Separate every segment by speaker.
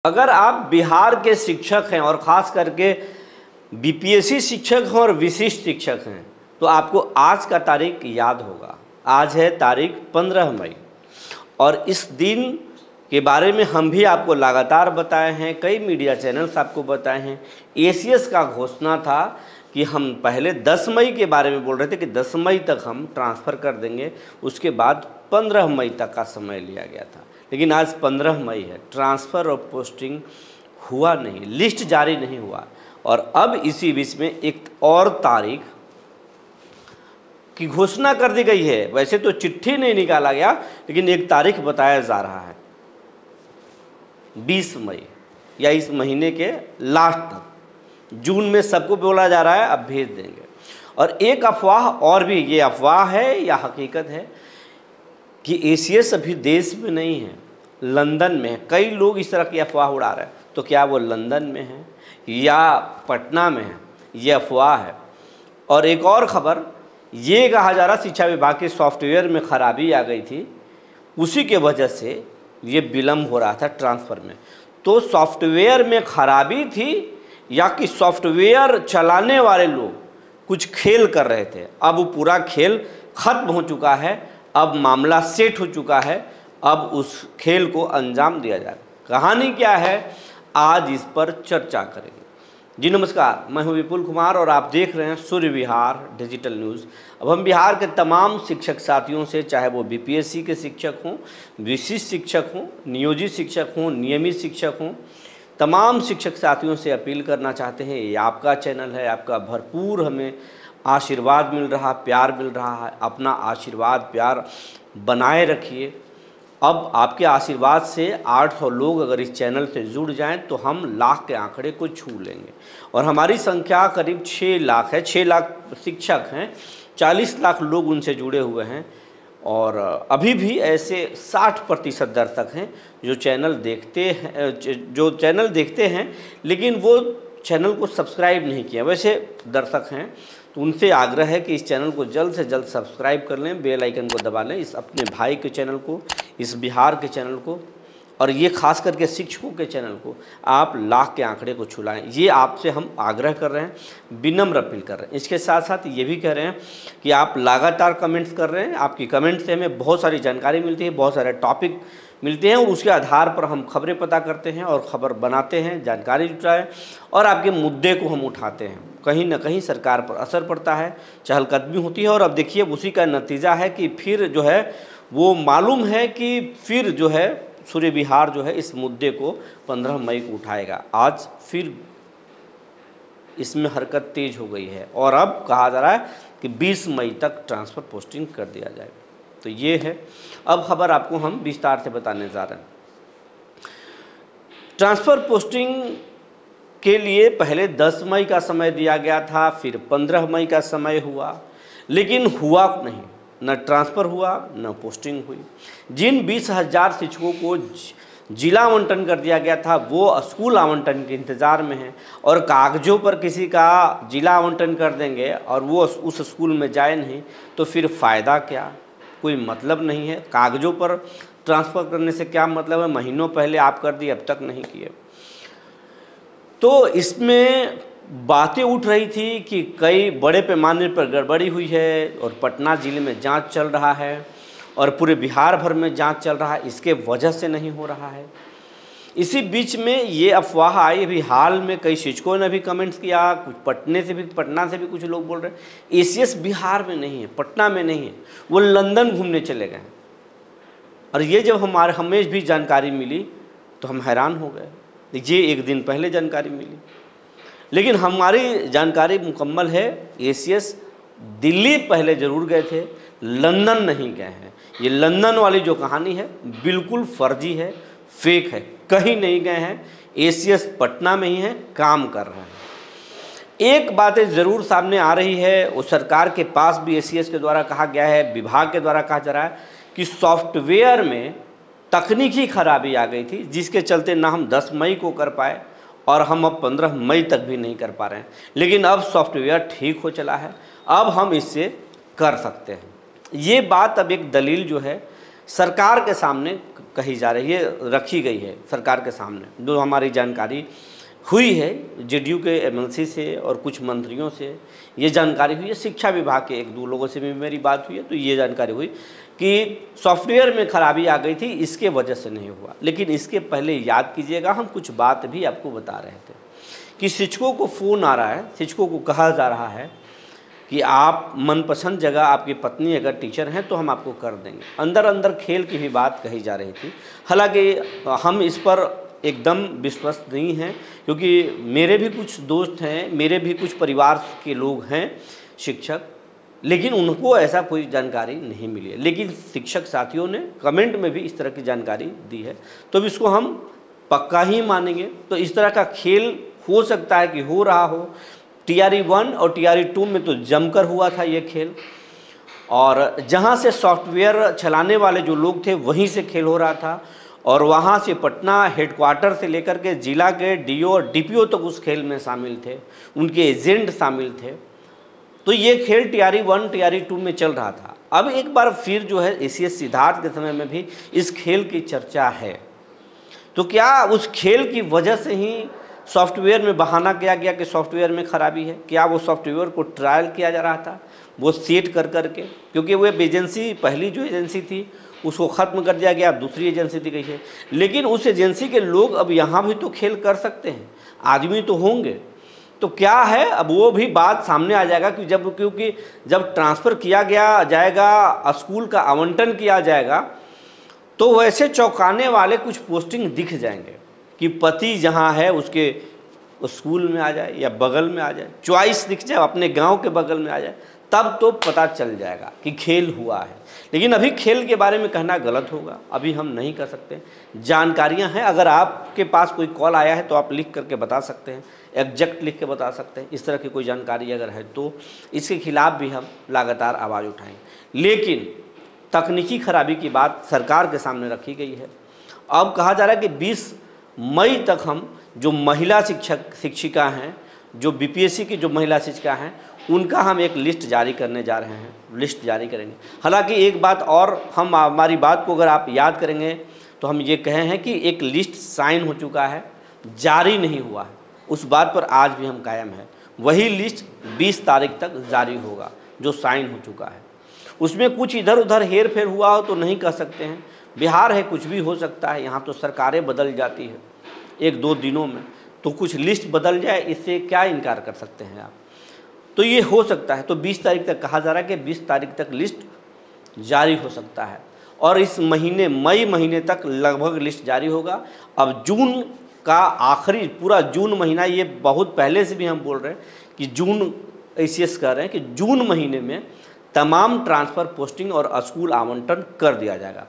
Speaker 1: अगर आप बिहार के शिक्षक हैं और ख़ास करके बीपीएससी शिक्षक हैं और विशिष्ट शिक्षक हैं तो आपको आज का तारीख याद होगा। आज है तारीख 15 मई और इस दिन के बारे में हम भी आपको लगातार बताए हैं, कई मीडिया चैनल्स आपको बताए हैं। एसीएस का घोषणा था कि हम पहले 10 मई के बारे में बोल रहे थे कि 10 मई तक हम ट्रांसफ़र कर देंगे, उसके बाद 15 मई तक का समय लिया गया था। लेकिन आज 15 मई है, ट्रांसफ़र और पोस्टिंग हुआ नहीं, लिस्ट जारी नहीं हुआ। और अब इसी बीच में एक और तारीख की घोषणा कर दी गई है। वैसे तो चिट्ठी नहीं निकाला गया, लेकिन एक तारीख बताया जा रहा है 20 मई या इस महीने के लास्ट तक। जून में सबको बोला जा रहा है अब भेज देंगे। और एक अफवाह और भी, ये अफवाह है या हकीकत है कि एसीएस अभी देश में नहीं है, लंदन में है। कई लोग इस तरह की अफवाह उड़ा रहे हैं, तो क्या वो लंदन में है या पटना में है, ये अफवाह है। और एक और खबर ये कहा जा रहा शिक्षा विभाग के सॉफ्टवेयर में खराबी आ गई थी, उसी के वजह से ये विलम्ब हो रहा था ट्रांसफ़र में। तो सॉफ्टवेयर में खराबी थी या कि सॉफ्टवेयर चलाने वाले लोग कुछ खेल कर रहे थे। अब वो पूरा खेल खत्म हो चुका है, अब मामला सेट हो चुका है, अब उस खेल को अंजाम दिया जाए। कहानी क्या है, आज इस पर चर्चा करेंगे। जी नमस्कार, मैं हूं विपुल कुमार और आप देख रहे हैं सूर्य विहार डिजिटल न्यूज़। अब हम बिहार के तमाम शिक्षक साथियों से, चाहे वो बीपीएससी के शिक्षक हों, विशिष्ट शिक्षक हों, नियोजित शिक्षक हों, नियमित शिक्षक हों, तमाम शिक्षक साथियों से अपील करना चाहते हैं, ये आपका चैनल है, आपका भरपूर हमें आशीर्वाद मिल रहा, प्यार मिल रहा है। अपना आशीर्वाद प्यार बनाए रखिए। अब आपके आशीर्वाद से 800 लोग अगर इस चैनल से जुड़ जाएं तो हम लाख के आंकड़े को छू लेंगे। और हमारी संख्या करीब 6 लाख है। 6 लाख शिक्षक हैं, 40 लाख लोग उनसे जुड़े हुए हैं। और अभी भी ऐसे 60% दर्शक हैं जो चैनल देखते हैं लेकिन वो चैनल को सब्सक्राइब नहीं किया। वैसे दर्शक हैं तो उनसे आग्रह है कि इस चैनल को जल्द से जल्द सब्सक्राइब कर लें, बेल आइकन को दबा लें, इस अपने भाई के चैनल को, इस बिहार के चैनल को, और ये खास करके शिक्षकों के चैनल को आप लाख के आंकड़े को छुलाएं। ये आपसे हम आग्रह कर रहे हैं, विनम्र अपील कर रहे हैं। इसके साथ साथ ये भी कह रहे हैं कि आप लगातार कमेंट्स कर रहे हैं, आपकी कमेंट से हमें बहुत सारी जानकारी मिलती है, बहुत सारे टॉपिक मिलते हैं और उसके आधार पर हम खबरें पता करते हैं और ख़बर बनाते हैं, जानकारी जुटाएं और आपके मुद्दे को हम उठाते हैं। कहीं ना कहीं सरकार पर असर पड़ता है, चहलकदमी होती है। और अब देखिए उसी का नतीजा है कि फिर जो है वो मालूम है कि फिर जो है सूर्य विहार जो है इस मुद्दे को 15 मई को उठाएगा। आज फिर इसमें हरकत तेज हो गई है और अब कहा जा रहा है कि 20 मई तक ट्रांसफ़र पोस्टिंग कर दिया जाए। तो ये है, अब खबर आपको हम विस्तार से बताने जा रहे हैं। ट्रांसफ़र पोस्टिंग के लिए पहले 10 मई का समय दिया गया था, फिर 15 मई का समय हुआ, लेकिन हुआ नहीं, न ट्रांसफ़र हुआ न पोस्टिंग हुई। जिन 20,000 शिक्षकों को जिला आवंटन कर दिया गया था वो स्कूल आवंटन के इंतज़ार में हैं और कागज़ों पर किसी का जिला आवंटन कर देंगे और वो उस स्कूल में जाए नहीं तो फिर फ़ायदा क्या, कोई मतलब नहीं है। कागज़ों पर ट्रांसफ़र करने से क्या मतलब है, महीनों पहले आप कर दिए अब तक नहीं किए। तो इसमें बातें उठ रही थी कि कई बड़े पैमाने पर गड़बड़ी हुई है और पटना ज़िले में जांच चल रहा है और पूरे बिहार भर में जांच चल रहा है, इसके वजह से नहीं हो रहा है। इसी बीच में ये अफवाह आई, अभी हाल में कई शिक्षकों ने भी कमेंट्स किया, कुछ पटना से भी कुछ लोग बोल रहे हैं एसीएस बिहार में नहीं है, पटना में नहीं है, वो लंदन घूमने चले गए। और ये जब हमें भी जानकारी मिली तो हम हैरान हो गए। ये एक दिन पहले जानकारी मिली, लेकिन हमारी जानकारी मुकम्मल है। एसीएस दिल्ली पहले ज़रूर गए थे, लंदन नहीं गए हैं। ये लंदन वाली जो कहानी है बिल्कुल फर्जी है, फेक है, कहीं नहीं गए हैं। एसीएस पटना में ही है, काम कर रहे हैं। एक बातें ज़रूर सामने आ रही है, वो सरकार के पास भी एसीएस के द्वारा कहा गया है, विभाग के द्वारा कहा जा रहा है कि सॉफ्टवेयर में तकनीकी खराबी आ गई थी, जिसके चलते ना हम 10 मई को कर पाए और हम अब 15 मई तक भी नहीं कर पा रहे हैं। लेकिन अब सॉफ्टवेयर ठीक हो चला है, अब हम इससे कर सकते हैं। ये बात अब एक दलील जो है सरकार के सामने कही जा रही है, रखी गई है सरकार के सामने। जो हमारी जानकारी हुई है जेडीयू के एमएलसी से और कुछ मंत्रियों से ये जानकारी हुई है, शिक्षा विभाग के 1-2 लोगों से भी मेरी बात हुई है, तो ये जानकारी हुई कि सॉफ्टवेयर में खराबी आ गई थी, इसके वजह से नहीं हुआ। लेकिन इसके पहले याद कीजिएगा, हम कुछ बात भी आपको बता रहे थे कि शिक्षकों को फ़ोन आ रहा है, शिक्षकों को कहा जा रहा है कि आप मनपसंद जगह, आपकी पत्नी अगर टीचर हैं तो हम आपको कर देंगे। अंदर अंदर खेल की भी बात कही जा रही थी। हालांकि हम इस पर एकदम विश्वस्त नहीं हैं, क्योंकि मेरे भी कुछ दोस्त हैं, मेरे भी कुछ परिवार के लोग हैं शिक्षक, लेकिन उनको ऐसा कोई जानकारी नहीं मिली है। लेकिन शिक्षक साथियों ने कमेंट में भी इस तरह की जानकारी दी है, तो इसको हम पक्का ही मानेंगे। तो इस तरह का खेल हो सकता है कि हो रहा हो। टीआरई 1 और टीआरई 2 में तो जमकर हुआ था ये खेल, और जहाँ से सॉफ्टवेयर चलाने वाले जो लोग थे वहीं से खेल हो रहा था, और वहाँ से पटना हेडक्वार्टर से लेकर के जिला के डीओ और डीपीओ तक उस खेल में शामिल थे, उनके एजेंट शामिल थे। तो ये खेल टीआरई 1 टीआरई 2 में चल रहा था। अब एक बार फिर जो है एसीएस सिद्धार्थ के समय में भी इस खेल की चर्चा है। तो क्या उस खेल की वजह से ही सॉफ्टवेयर में बहाना किया गया कि सॉफ्टवेयर में खराबी है? क्या वो सॉफ्टवेयर को ट्रायल किया जा रहा था वो सेट कर करके? क्योंकि वो एजेंसी, पहली जो एजेंसी थी उसको ख़त्म कर दिया गया, दूसरी एजेंसी दी गई है। लेकिन उस एजेंसी के लोग अब यहाँ भी तो खेल कर सकते हैं, आदमी तो होंगे। तो क्या है, अब वो भी बात सामने आ जाएगा कि क्योंकि जब ट्रांसफ़र किया जाएगा, स्कूल का आवंटन किया जाएगा, तो वैसे चौंकाने वाले कुछ पोस्टिंग दिख जाएंगे कि पति जहाँ है उसके स्कूल में आ जाए या बगल में आ जाए, चॉइस दिख जाए, अपने गांव के बगल में आ जाए, तब तो पता चल जाएगा कि खेल हुआ है। लेकिन अभी खेल के बारे में कहना गलत होगा, अभी हम नहीं कर सकते। जानकारियां हैं, अगर आपके पास कोई कॉल आया है तो आप लिख करके बता सकते हैं, एग्जैक्ट लिख के बता सकते हैं। इस तरह की कोई जानकारी अगर है तो इसके खिलाफ भी हम लगातार आवाज़ उठाएंगे। लेकिन तकनीकी खराबी की बात सरकार के सामने रखी गई है। अब कहा जा रहा है कि 20 मई तक हम जो महिला शिक्षिका हैं, जो बीपीएससी की जो महिला शिक्षिका हैं, उनका हम एक लिस्ट जारी करने जा रहे हैं, लिस्ट जारी करेंगे। हालांकि एक बात और, हम हमारी बात को अगर आप याद करेंगे तो हम ये कहे हैं कि एक लिस्ट साइन हो चुका है, जारी नहीं हुआ है, उस बात पर आज भी हम कायम हैं। वही लिस्ट 20 तारीख तक जारी होगा जो साइन हो चुका है। उसमें कुछ इधर उधर हेर फेर हुआ हो तो नहीं कह सकते हैं, बिहार है, कुछ भी हो सकता है। यहाँ तो सरकारें बदल जाती है 1-2 दिनों में, तो कुछ लिस्ट बदल जाए, इससे क्या इनकार कर सकते हैं आप? तो ये हो सकता है। तो 20 तारीख तक कहा जा रहा है कि 20 तारीख तक लिस्ट जारी हो सकता है, और इस महीने मई महीने तक लगभग लिस्ट जारी होगा। अब जून का आखिरी पूरा जून महीना, ये बहुत पहले से भी हम बोल रहे हैं कि जून, एसीएस कह रहे हैं कि जून महीने में तमाम ट्रांसफ़र, पोस्टिंग और स्कूल आवंटन कर दिया जाएगा।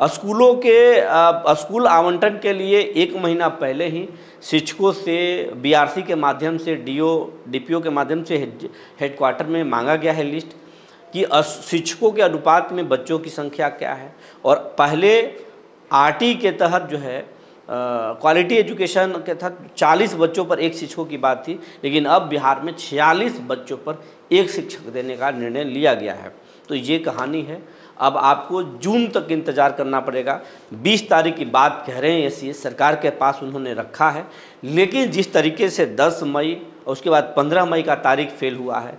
Speaker 1: स्कूलों के स्कूल आवंटन के लिए 1 महीना पहले ही शिक्षकों से बीआरसी के माध्यम से, डीओ डीपीओ के माध्यम से हेडक्वार्टर में मांगा गया है लिस्ट कि शिक्षकों के अनुपात में बच्चों की संख्या क्या है। और पहले आरटी के तहत जो है, क्वालिटी एजुकेशन के तहत 40 बच्चों पर एक शिक्षकों की बात थी, लेकिन अब बिहार में 46 बच्चों पर एक शिक्षक देने का निर्णय लिया गया है। तो ये कहानी है। अब आपको जून तक इंतज़ार करना पड़ेगा। 20 तारीख की बात कह रहे हैं एसीएस, सरकार के पास उन्होंने रखा है। लेकिन जिस तरीके से 10 मई और उसके बाद 15 मई का तारीख फेल हुआ है,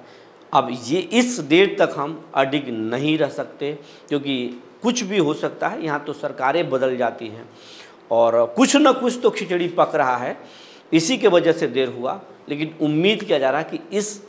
Speaker 1: अब ये इस डेट तक हम अडिग नहीं रह सकते, क्योंकि कुछ भी हो सकता है। यहाँ तो सरकारें बदल जाती हैं और कुछ न कुछ तो खिचड़ी पक रहा है, इसी के वजह से देर हुआ। लेकिन उम्मीद किया जा रहा है कि इस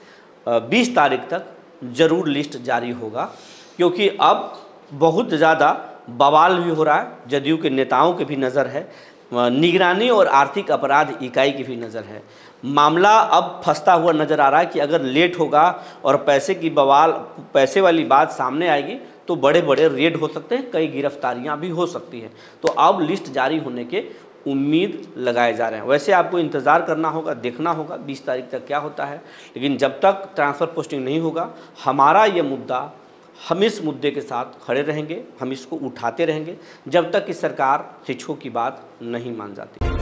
Speaker 1: 20 तारीख तक ज़रूर लिस्ट जारी होगा, क्योंकि अब बहुत ज़्यादा बवाल भी हो रहा है। जदयू के नेताओं की भी नज़र है, निगरानी और आर्थिक अपराध इकाई की भी नज़र है। मामला अब फंसता हुआ नज़र आ रहा है कि अगर लेट होगा और पैसे वाली बात सामने आएगी तो बड़े बड़े रेड हो सकते हैं, कई गिरफ्तारियां भी हो सकती हैं। तो अब लिस्ट जारी होने के उम्मीद लगाए जा रहे हैं। वैसे आपको इंतज़ार करना होगा, देखना होगा 20 तारीख तक क्या होता है। लेकिन जब तक ट्रांसफ़र पोस्टिंग नहीं होगा, हमारा ये मुद्दा, हम इस मुद्दे के साथ खड़े रहेंगे, हम इसको उठाते रहेंगे जब तक कि सरकार शिक्षकों की बात नहीं मान जाती।